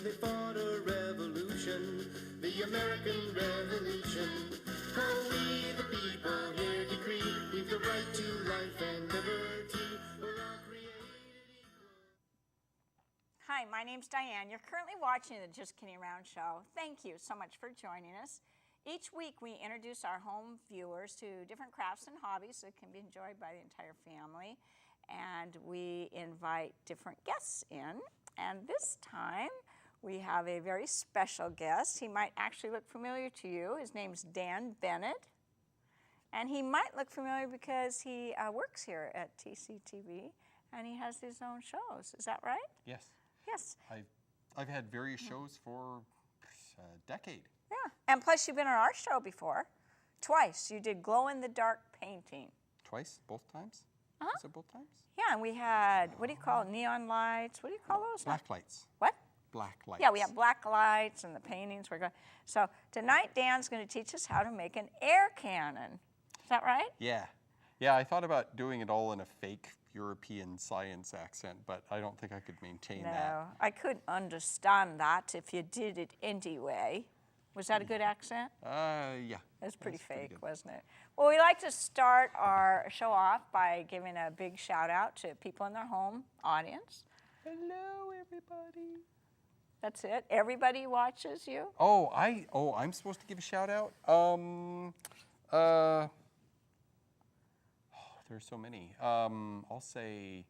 they fought a revolution, the American Revolution. For we the people here decree, we've the right to life and liberty. We're all created equal. Hi, my name's Diane. You're currently watching the Just Kidding Around show. Thank you so much for joining us. Each week we introduce our home viewers to different crafts and hobbies that can be enjoyed by the entire family. And we invite different guests in. And this time we have a very special guest. He might actually look familiar to you. His name's Dan Bennett. And he might look familiar because he works here at TCTV and he has his own shows. Is that right? Yes. Yes. I've had various shows for a decade. Yeah, and plus you've been on our show before, twice. You did glow-in-the-dark painting. Twice? Both times? Uh-huh. Is it both times? Yeah, and we had, what do you call it, neon lights? What do you call those? Black lights. What? Black lights. Yeah, we have black lights and the paintings were good. So tonight Dan's going to teach us how to make an air cannon. Is that right? Yeah. Yeah, I thought about doing it all in a fake European science accent, but I don't think I could maintain that. No, I couldn't understand that if you did it anyway. Was that a good accent? Yeah. It was pretty fake, good. wasn't it? Well, we like to start our show off by giving a big shout out to people in their home audience. Hello, everybody. That's it? Everybody watches you? Oh, I'm supposed to give a shout out? There's so many. I'll say.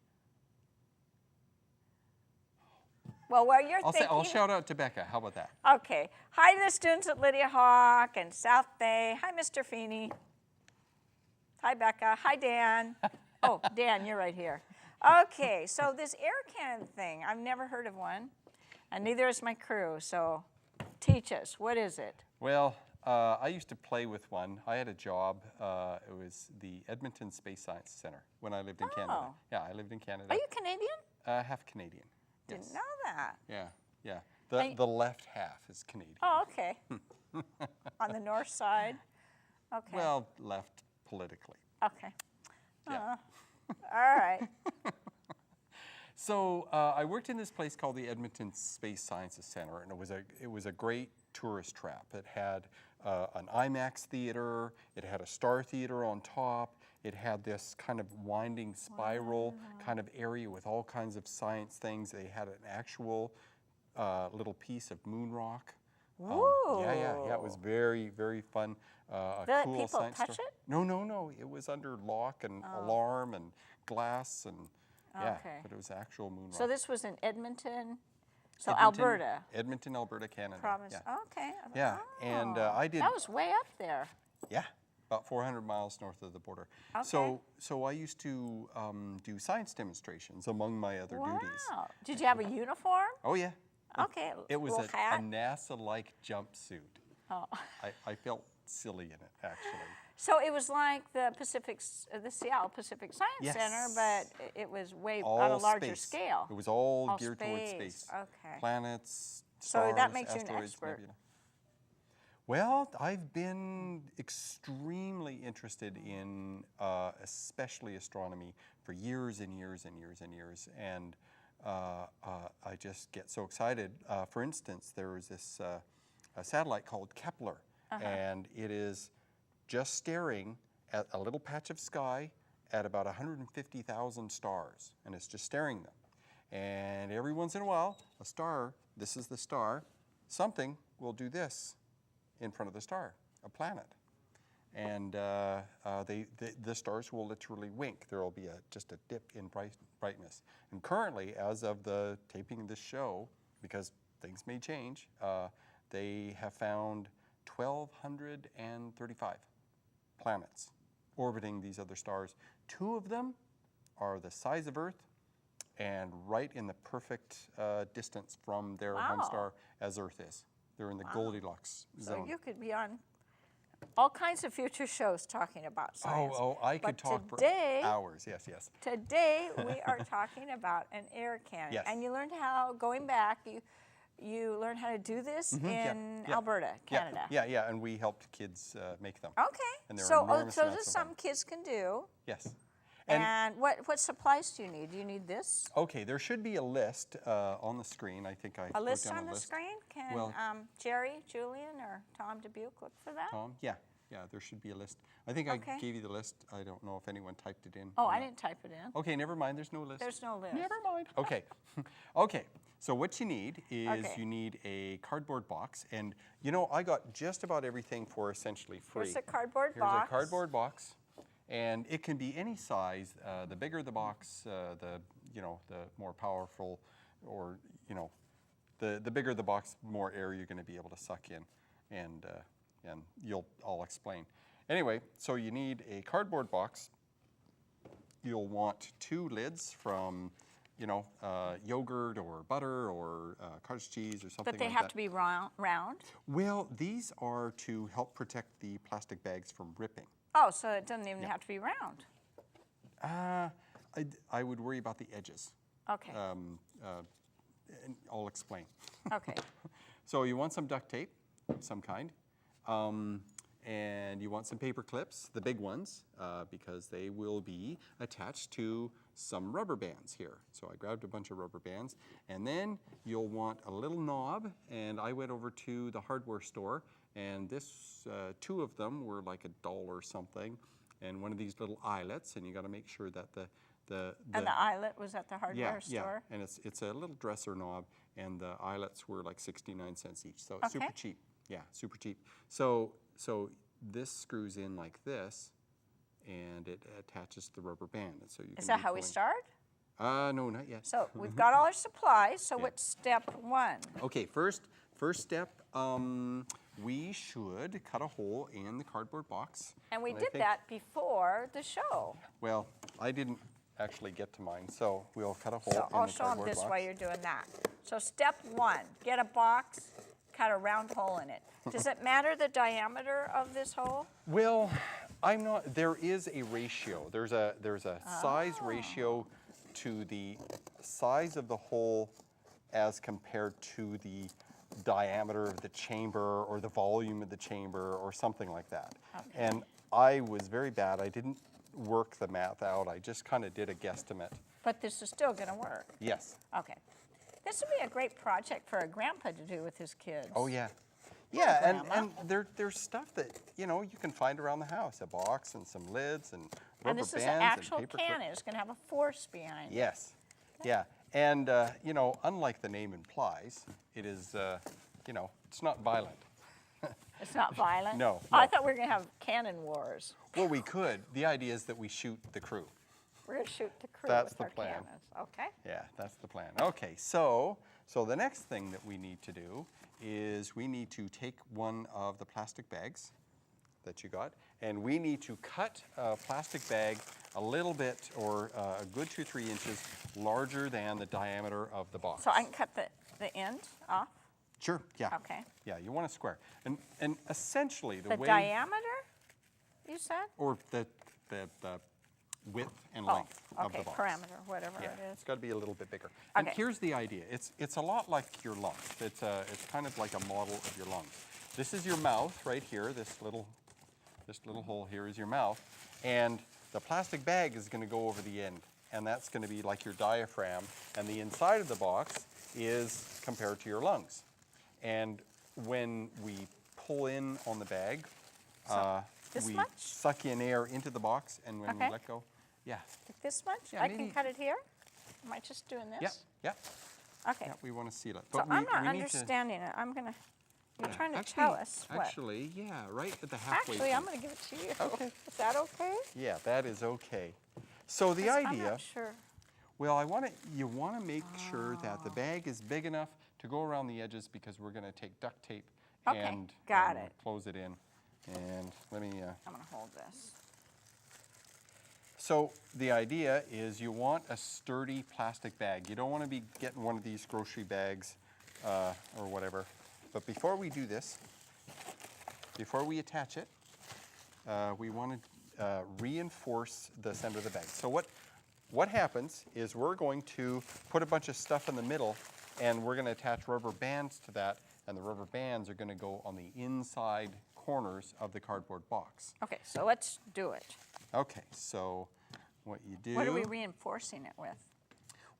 Well, while you're thinking. I'll shout out to Becca. How about that? Okay. Hi to the students at Lydia Hawk and South Bay. Hi, Mr. Feeney. Hi, Becca. Hi, Dan. Oh, Dan, you're right here. Okay, so this air cannon thing, I've never heard of one, and neither has my crew, so teach us. What is it? Well, I used to play with one. I had a job. It was the Edmonton Space Science Center when I lived in Canada. Yeah, I lived in Canada. Are you Canadian? Half Canadian. Didn't Yes. know that. Yeah. The left half is Canadian. Oh, okay. On the north side? Okay. Well, left politically. Okay. Yeah. All right. So I worked in this place called the Edmonton Space Sciences Center, and it was a great tourist trap. It had an IMAX theater. It had a Star Theater on top. It had this kind of winding spiral kind of area with all kinds of science things. They had an actual little piece of moon rock. Yeah. It was very, very fun. Did Cool people science touch story. it? No. It was under lock and alarm and glass and yeah. Okay. But it was actual moon rock. So this was in Edmonton, so Edmonton, Alberta. Edmonton, Alberta, Canada. Province. Yeah. Okay. Yeah, and I did. That was way up there. Yeah, about 400 miles north of the border. Okay. So I used to do science demonstrations among my other duties. Wow. Did you have a uniform? Oh yeah. Okay. It was little a hat. NASA-like jumpsuit. Oh. I felt silly in it actually. So it was like the Seattle Pacific Science Yes. Center, but it was way All on a larger space. scale. It was all All geared towards space. space. Okay. Planets, So stars, that makes you an asteroids, expert. nebula. Well, I've been extremely interested in especially astronomy for years and years and years and years, and I just get so excited. For instance, there was this a satellite called Kepler, and it is just staring at a little patch of sky at about 150,000 stars, and it's just staring them. And every once in a while, a star, this is the star, something will do this in front of the star, a planet. And the stars will literally wink. There will be just a dip in brightness. And currently, as of the taping of this show, because things may change, they have found 1,235 planets orbiting these other stars. 2 of them are the size of Earth and right in the perfect distance from their home star as Earth is. They're in the Goldilocks zone. So you could be on all kinds of future shows talking about science. I could talk for hours. Yes. Today we are talking about an air cannon. Yes. And you learned how, going back, you learned how to do this in Alberta, Canada. Yeah, and we helped kids make them. Okay. And they're so enormous so amounts this is of fun. something kids can do. Yes. And what supplies do you need? Do you need this? Okay, there should be a list on the screen. I think I A wrote list down on a the list. screen? Can Well- Jerry, Julian, or Tom Dubuque look for that? Tom? Yeah, there should be a list. I think Okay. I gave you the list. I don't know if anyone typed it in. Oh, or I not. didn't type it in. Okay, never mind. There's no list. There's no list. Never mind. Okay. Okay. So what you need is Okay. you need a cardboard box, and I got just about everything for essentially free. Here's a cardboard Here's box. a cardboard box, and it can be any size. The bigger the box, the more powerful, or the bigger the box, more air you're going to be able to suck in, and I'll explain. Anyway, so you need a cardboard box. You'll want 2 lids from yogurt or butter or cottage cheese or something like that. But they have to be round? Well, these are to help protect the plastic bags from ripping. Oh, so it doesn't even have to be round. I would worry about the edges. Okay. And I'll explain. Okay. So you want some duct tape, some kind, and you want some paper clips, the big ones, because they will be attached to some rubber bands here. So I grabbed a bunch of rubber bands, and then you'll want a little knob, and I went over to the hardware store, and this 2 of them were like $1 something, and one of these little eyelets, and you got to make sure that the And the eyelet was at the hardware store? Yeah, and it's a little dresser knob, and the eyelets were like 69 cents each, so it's super cheap. Yeah, super cheap. So this screws in like this, and it attaches to the rubber band. And so you Is can that how we start? No, not yet. So we've got all our supplies, so Yeah. what's step 1? Okay, first step, we should cut a hole in the cardboard box. And we I did think- that before the show. Well, I didn't actually get to mine, so we'll cut a hole So in I'll the show them cardboard this box. while you're doing that. So step 1, get a box, cut a round hole in it. Does it matter the diameter of this hole? Well, there is a ratio. There's a size ratio to the size of the hole as compared to the diameter of the chamber or the volume of the chamber or something like that. Okay. And I was very bad. I didn't work the math out. I just kind of did a guesstimate. But this is still going to work. Yes. Okay. This would be a great project for a grandpa to do with his kids. Oh, yeah. Yeah, Grandma. and there's stuff that, you can find around the house, a box and some lids and rubber And this bands is an and actual paper can. clip. It's going to have a force behind it. Yes. Yeah. And, unlike the name implies, it is, it's not violent. It's not violent? No, Oh, I no. thought we were going to have cannon wars. Well, we could. The idea is that we shoot the crew. We're going to shoot the crew That's with the our plan. cannons. Okay. Yeah, that's the plan. Okay, so the next thing that we need to do is we need to take one of the plastic bags that you got, and we need to cut a plastic bag a little bit, or a good 2-3 inches larger than the diameter of the box. So I can cut the end off? Sure, yeah. Okay. Yeah, you want a square. And essentially the The way... diameter, you said? Or the width and Oh, length of the okay, box. parameter, whatever Yeah, it is. it's got to be a little bit bigger. And Okay. here's the idea. It's a lot like your lungs. It's kind of like a model of your lungs. This is your mouth right here. This little hole here is your mouth, and the plastic bag is going to go over the end, and that's going to be like your diaphragm. And the inside of the box is compared to your lungs. And when we pull in on the bag, this we much? suck in air into the box, and when we Okay. let go, yeah, Like this much? Yeah, I can maybe- cut it here? Am I just doing this? yeah. Okay. Yeah, we want to seal it. So But I'm not we need to- understanding it. I'm going to, you're Yeah, trying to actually- tell us what? Actually, yeah, right at the halfway Actually, I'm point. going to give it to you. Okay. Is that okay? Yeah, that is okay. So the 'Cause I'm idea, not sure. well, you want to make sure that the bag is big enough to go around the edges, because we're going to take duct tape Okay, and got it. close it in. And let me. I'm going to hold this. So the idea is you want a sturdy plastic bag. You don't want to be getting one of these grocery bags or whatever. But before we do this, before we attach it, we want to reinforce the center of the bag. So what happens is we're going to put a bunch of stuff in the middle, and we're going to attach rubber bands to that, and the rubber bands are going to go on the inside corners of the cardboard box. Okay, so let's do it. Okay, so what you do. What are we reinforcing it with?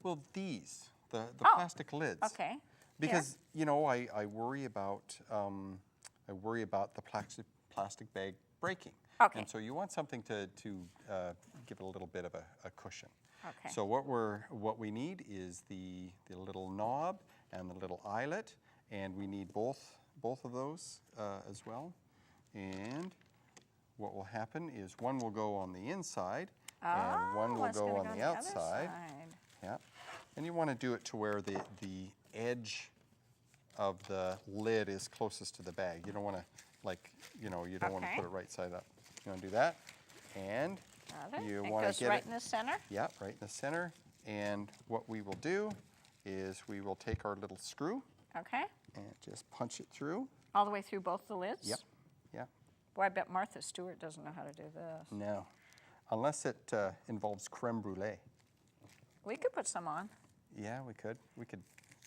Well, these, the Oh, plastic lids. Okay. Because you know, I worry about the plastic bag breaking. Okay. And so you want something to give it a little bit of a cushion. Okay. So what we need is the little knob and the little eyelet, and we need both of those as well. And what will happen is one will go on the inside and one will one's go gonna on go the other outside. side. Yeah. And you want to do it to where the edge of the lid is closest to the bag. You don't want to, like, you know, you don't want to Okay. put it right side up. You want to do that. And Got it. you It want goes to get right it. in the center? Yeah, right in the center. And what we will do is we will take our little screw Okay. and just punch it through. All the way through both the lids? Yep. Yeah. Boy, I bet Martha Stewart doesn't know how to do this. No. Unless it involves creme brulee. We could put some on. Yeah, we could. We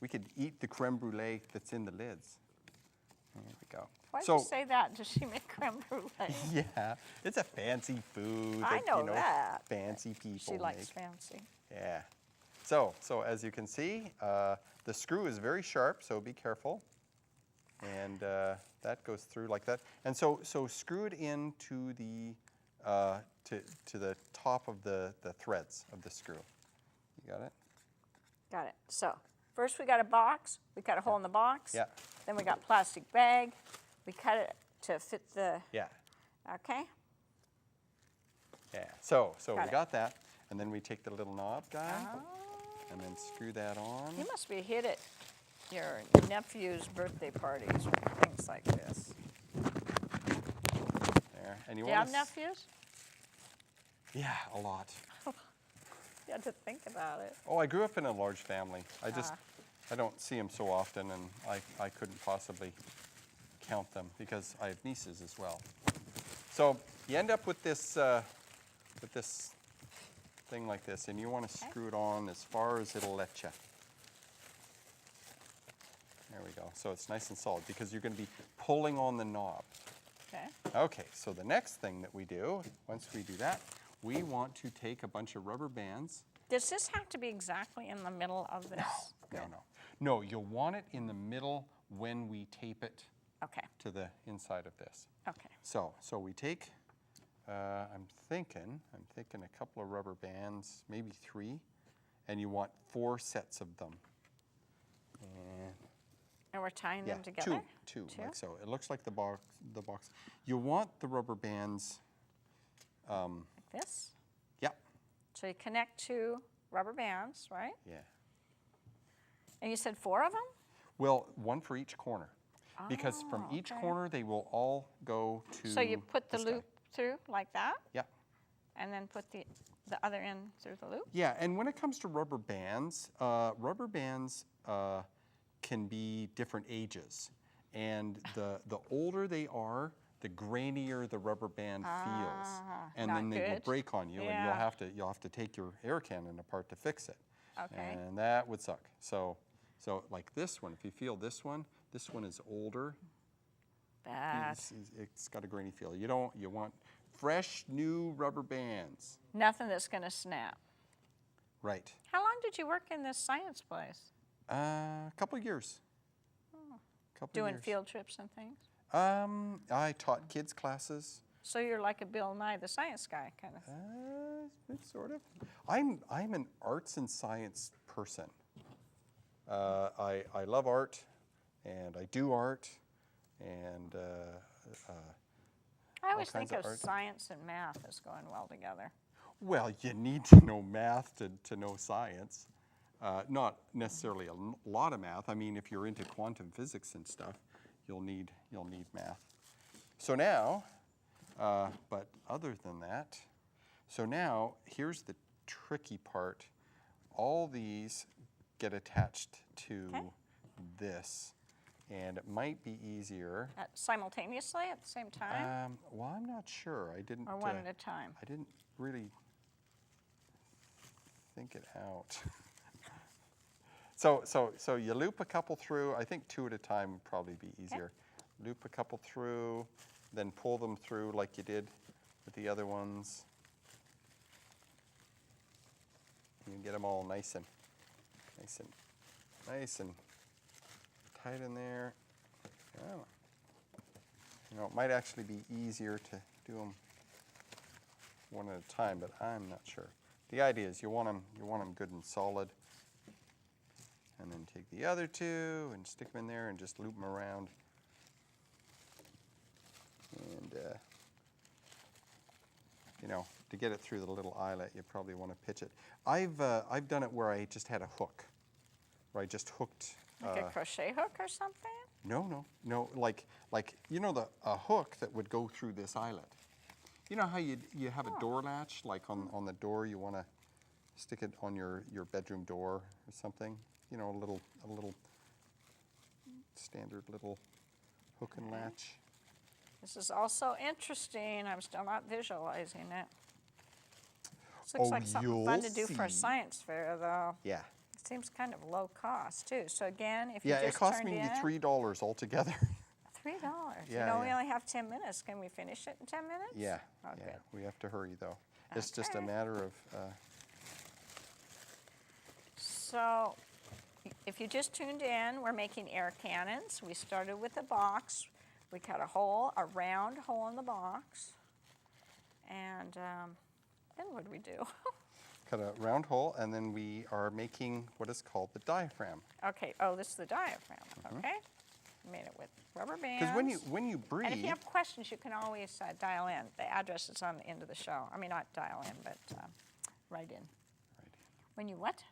could eat the creme brulee that's in the lids. There we go. Why did you say that? Does she make creme brulee? Yeah, it's a fancy food. I that, know you know, that. Fancy people She likes make. fancy. Yeah. So as you can see, the screw is very sharp, so be careful. And that goes through like that. And so screw it into the to the top of the threads of the screw. You got it? Got it. So first we got a box. We cut a hole in the box. Yeah. Then we got plastic bag. We cut it to fit the. Yeah. Okay. Yeah. So Got we it. got that, and then we take the little knob guy, Oh. and then screw that on. You must be hit at your nephew's birthday parties or things like this. There. And Do you you want have nephews? Yeah, a lot. You had to think about it. Oh, I grew up in a large family. I just, Ah. I don't see them so often, and I couldn't possibly count them because I have nieces as well. So you end up with this thing like this, and you want to screw it on as far as it'll let you. There we go. So it's nice and solid because you're going to be pulling on the knob. Okay. Okay, so the next thing that we do, once we do that, we want to take a bunch of rubber bands. Does this have to be exactly in the middle of this? No, no. No, you'll want it in the middle when we tape it Okay. to the inside of this. Okay. So we take, I'm thinking a couple of rubber bands, maybe 3, and you want 4 sets of them. And we're tying Yeah, them together? two, like so. It looks like the box. You want the rubber bands. Like this? Yeah, So you connect 2 rubber bands, right? yeah. And you said 4 of them? Well, 1 for each corner, because from Oh, each okay. corner they will all go to. So you put the this guy. loop through like that? Yeah. And then put the other end through the loop? Yeah, and when it comes to rubber bands can be different ages, and the older they are, the grainier the rubber band feels, and not then they will good. break on you, and Yeah. you'll have to take your air cannon apart to fix it. Okay. And that would suck. So like this one, if you feel this one is older. Bad. It's got a grainy feel. You want fresh new rubber bands. Nothing that's going to snap. Right. How long did you work in this science place? A couple of years. Couple Doing years. field trips and things? I taught kids classes. So you're like a Bill Nye the Science Guy kind of. Sort of. I'm an arts and science person. I love art, and I do art, and I always kinds think of of art. science and math as going well together. well, you need to know math to know science. Not necessarily a lot of math. I mean, if you're into quantum physics and stuff, you'll need math. So now, but other than that, so now here's the tricky part. All these get attached to Okay. this, and it might be easier. Simultaneously at the same time? Well, I'm not sure. I didn't. Or one at a time? I didn't really think it out. So you loop a couple through. I think 2 at a time would probably be easier. Loop a couple through, then pull them through like you did with the other ones. You get them all nice and tight in there. Yeah. You know, it might actually be easier to do them one at a time, but I'm not sure. The idea is you want them good and solid, and then take the other two and stick them in there and just loop them around. And you know, to get it through the little eyelet, you probably want to pitch it. I've done it where I just had a hook, where I just hooked. Like a crochet hook or something? No, like you know a hook that would go through this eyelet. You know how you have a door latch, like on the door, you want to stick it on your bedroom door or something. You know, a little standard little hook and latch. This is also interesting. I'm still not visualizing it. This looks like something fun to do for a science fair, though. Yeah. It seems kind of low cost, too. So again, if you Yeah, just it cost turned me in, $3 altogether. $3. Yeah, You know, we yeah. only have 10 minutes. Can we finish it in 10 minutes? Yeah, Oh, yeah. good. We have to hurry though. It's just a Okay. matter of. So if you just tuned in, we're making air cannons. We started with a box. We cut a round hole in the box. And then what do we do? Cut a round hole, and then we are making what is called the diaphragm. Okay, oh, this is the diaphragm, okay? Made it with rubber bands. Because when you breathe, And if you have questions, you can always dial in. The address is on the end of the show. I mean, not dial in, but write in. When you what?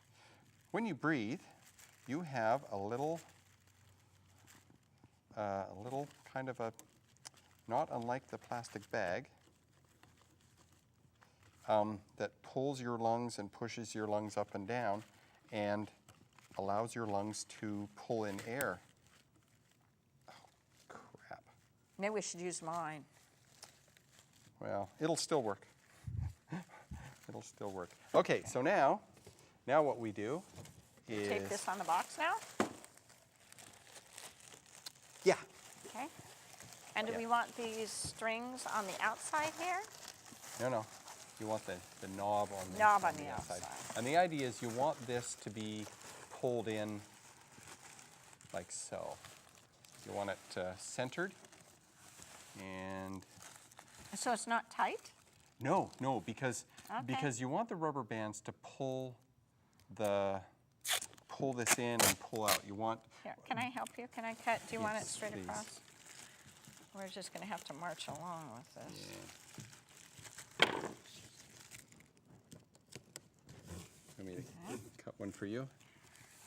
when you breathe, you have a little kind of a, not unlike the plastic bag, that pulls your lungs and pushes your lungs up and down and allows your lungs to pull in air. Oh, crap. Maybe we should use mine. Well, it'll still work. It'll still work. Okay, so now what we do is... Tape this on the box now? Yeah. Okay. And do Yeah. we want these strings on the outside here? No. You want the knob on the, Knob on the outside. And the idea is you want this to be pulled in like so. You want it centered. And So it's not tight? no, because Okay. you want the rubber bands to pull this in and pull out. You want... Here, can I help you? Can I cut? Do you want it Yes, straight please. across? We're just going to have to march along with this. Want me to cut one for you?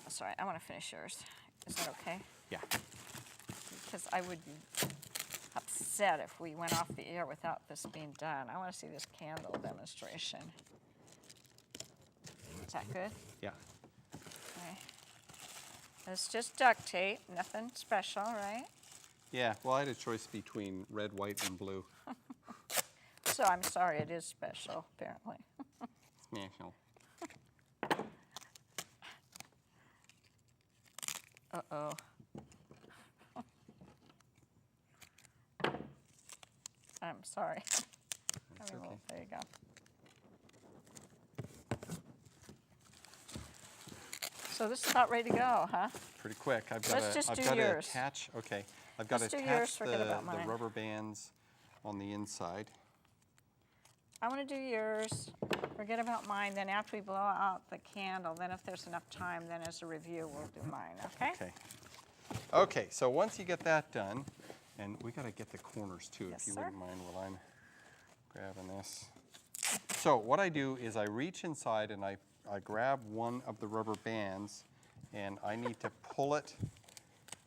Oh, sorry, I want to finish yours. Is that okay? Yeah. Because I would be upset if we went off the air without this being done. I want to see this candle demonstration. Is that good? Yeah. Okay. It's just duct tape, nothing special, right? Yeah, well, I had a choice between red, white, and blue. So I'm sorry, it is special, apparently. Special. Uh-oh. I'm sorry. That's I mean, well, okay. there you go. So this is about ready to go, huh? Pretty quick. I've got Let's just do to yours. attach. Okay, I've got Let's to do attach yours, forget about the mine. rubber bands on the inside. I want to do yours. Forget about mine. Then after we blow out the candle, then if there's enough time, then as a review, we'll do mine, okay? Okay. Okay. So once you get that done, and we got to get the corners too, Yes, if you sir. wouldn't mind while I'm grabbing this. So what I do is I reach inside and I grab one of the rubber bands, and I need to pull it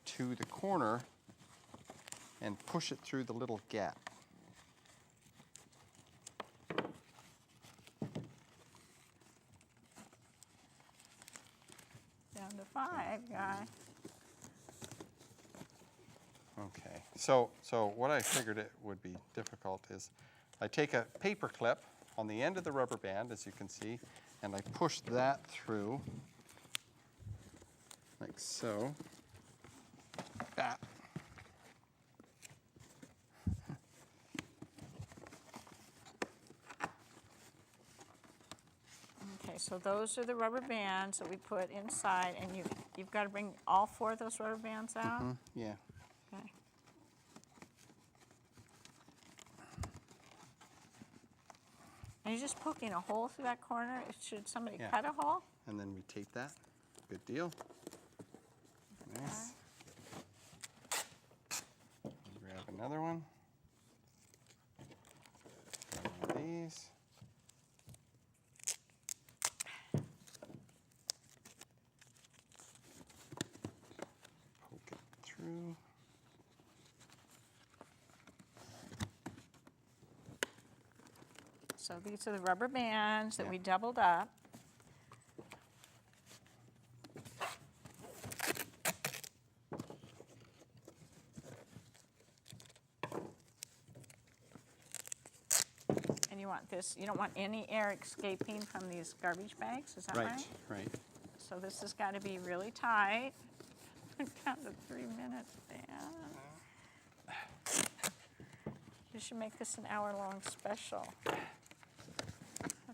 to the corner and push it through the little gap. Down to 5, guy. Okay, so what I figured it would be difficult is I take a paper clip on the end of the rubber band, as you can see, and I push that through like so. That. Okay, so those are the rubber bands that we put inside, and you've got to bring all 4 of those rubber bands out? Yeah. Okay. And you're just poking a hole through that corner? Should somebody cut a hole? And then we tape that. Good deal. Nice. Grab another one. One of these. Poke it through. So these are the rubber bands that we doubled up. And you want this, you don't want any air escaping from these garbage bags, is that right? Right. So this has got to be really tight. Down to 3 minutes, Dan. You should make this an hour-long special.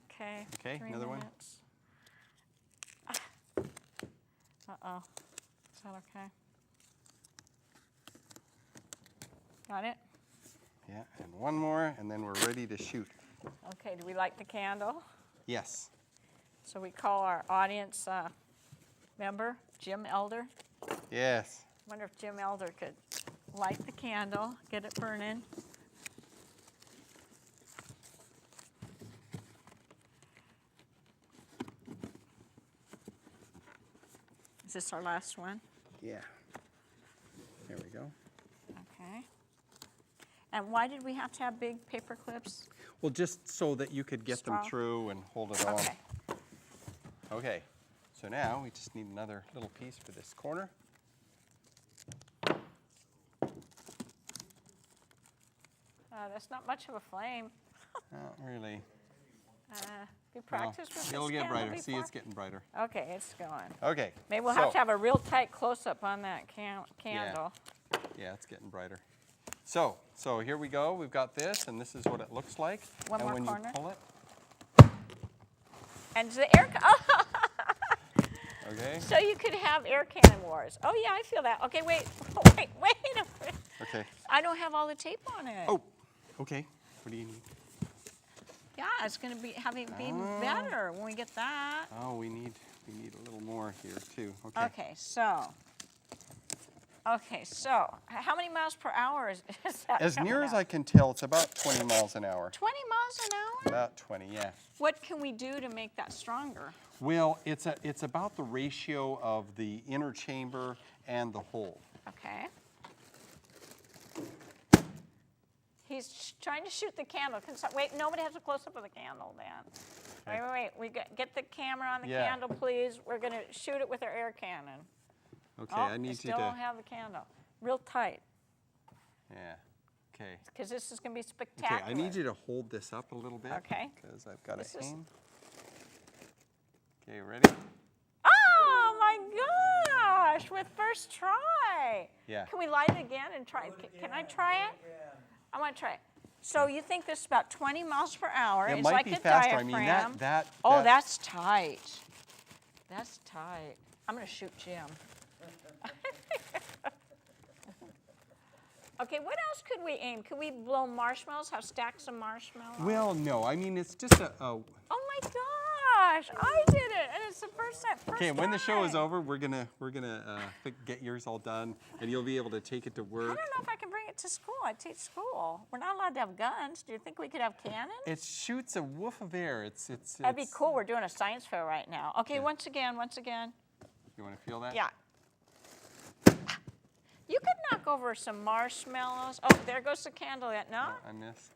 Okay. Okay, 3 another minutes. Uh-oh. Is that okay? Got it? Yeah, and one more, and then we're ready to shoot. Okay, do we light the candle? Yes. So we call our audience member, Jim Elder. Yes. Wonder if Jim Elder could light the candle, get it burning. Is this our last one? Yeah. There we go. Okay. And why did we have to have big paper clips? Well, just so that you could get them Straw. through and hold it on. Okay. Okay. So now we just need another little piece for this corner. That's not much of a flame. Not really. You practiced with this It'll get candle brighter. See, before? it's getting brighter. Okay, it's going. Okay. Maybe we'll have to have a real tight close-up on that candle. Yeah, it's getting brighter. So here we go. We've got this, and this is what it looks like. One and more when corner. you pull it, And the air, okay. so you could have air cannon wars. Oh yeah, I feel that. Okay, wait a minute. Okay. I don't have all the tape on it. Oh, okay. What do you need? Yeah, it's going to be having even better when we get that. Oh, we need a little more here too. Okay. Okay, so how many miles per hour is that? As near as out? I can tell, it's about 20 miles an hour. 20 miles an hour? About 20, yeah. What can we do to make that stronger? Well, it's about the ratio of the inner chamber and the hole. Okay. He's trying to shoot the candle. Wait, nobody has a close-up of the candle, Dan. Okay. Wait. We get the camera on the candle, please. We're going to shoot it with our air cannon. Okay, I need you still to. don't have the candle. Real tight, Yeah. Okay. because this is going to be spectacular. Okay, I need you to hold this up a little bit. Okay. Because I've got This a is- cane. Okay, ready? Oh my gosh! With first try. Yeah. Can we light it again and try? Can I try it? I want to try it. So you think this is about 20 miles per hour? It It's might like be a faster. I mean, diaphragm. that. That's tight. That's tight. I'm going to shoot Jim. Okay, what else could we aim? Could we blow marshmallows? Have stacks of marshmallows? Well, no. I mean, it's just a. Oh my gosh! I did it, and it's the first time. Okay, when the show is over, we're gonna get yours all done, and you'll be able to take it to I work. don't know if I can bring it to school. I teach school. We're not allowed to have guns. Do you think we could have cannons? It shoots a woof of air. That'd be cool. We're doing a science fair right now. Okay, once again. You want to feel that? Yeah. You could knock over some marshmallows. Oh, there goes the candle yet. No? I missed.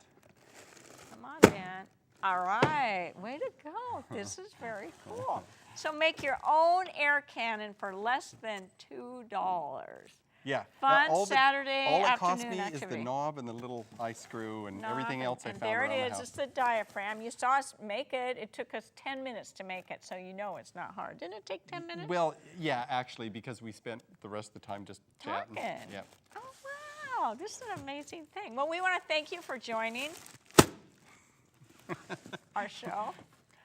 Come on, Dan. All right. Way to go. This is very cool. So make your own air cannon for less than $2. Yeah. Fun all Saturday all it cost afternoon me activity. is the knob and the little eye screw and everything else I and found there around it the is. house. It's the diaphragm. You saw us make it. It took us 10 minutes to make it, so you know it's not hard. Didn't it take 10 minutes? Well, yeah, actually, because we spent the rest of the time just chatting. Talking. Yeah. Oh, wow. This is an amazing thing. Well, we want to thank you for joining our show.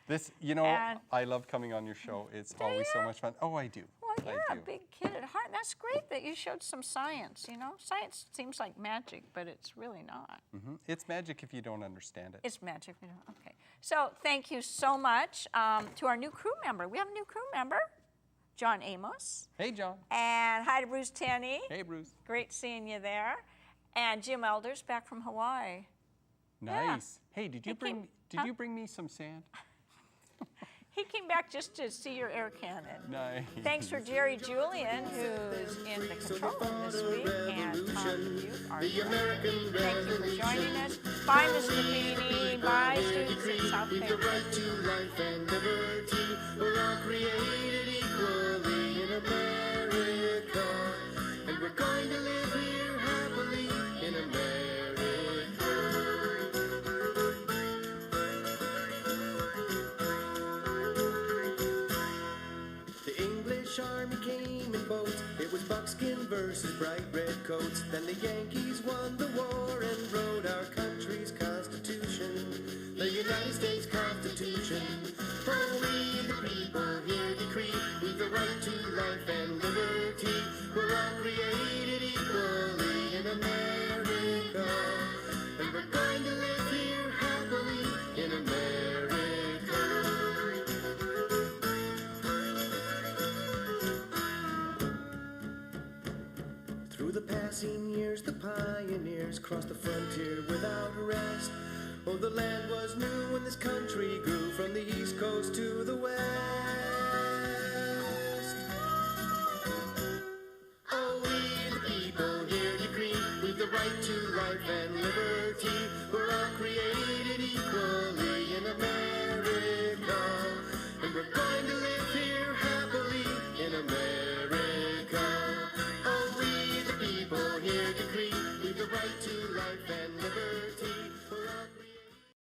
This, you know, And- I love coming on your show. It's always so much fun. Oh, I do. Well, I you're a do. big kid at heart. That's great that you showed some science, you know. Science seems like magic, but it's really not. It's magic if you don't understand it. It's magic. Okay. So thank you so much to our new crew member. We have a new crew member, John Amos. Hey, John. And hi to Bruce Tenney. Hey, Bruce. Great seeing you there. And Jim Elders back from Hawaii. Nice. Hey, did you He came- bring bring me some sand? He came back just to see your air cannon. Nice. Thanks for Jerry Julian, who's in the control room this week, and Tom Duke, our director. Thank you for joining us. Bye, Mr. Feeney. Bye, students at South We've the Bay. right to life and liberty. We're all created equally in America. And we're going to live here happily in America. The English army came in boats. It was buckskin versus bright red coats. Then the Yankees won the war and wrote our country's constitution, the United States Constitution. For we the people here decree we've the right to life and liberty. We're all created equally in America, and we're going to live here happily in America. Through the passing years, the pioneers crossed the frontier without rest. Oh, the land was new and this country grew from the east coast to the west. Oh, we the people here decree we've the right to life and liberty.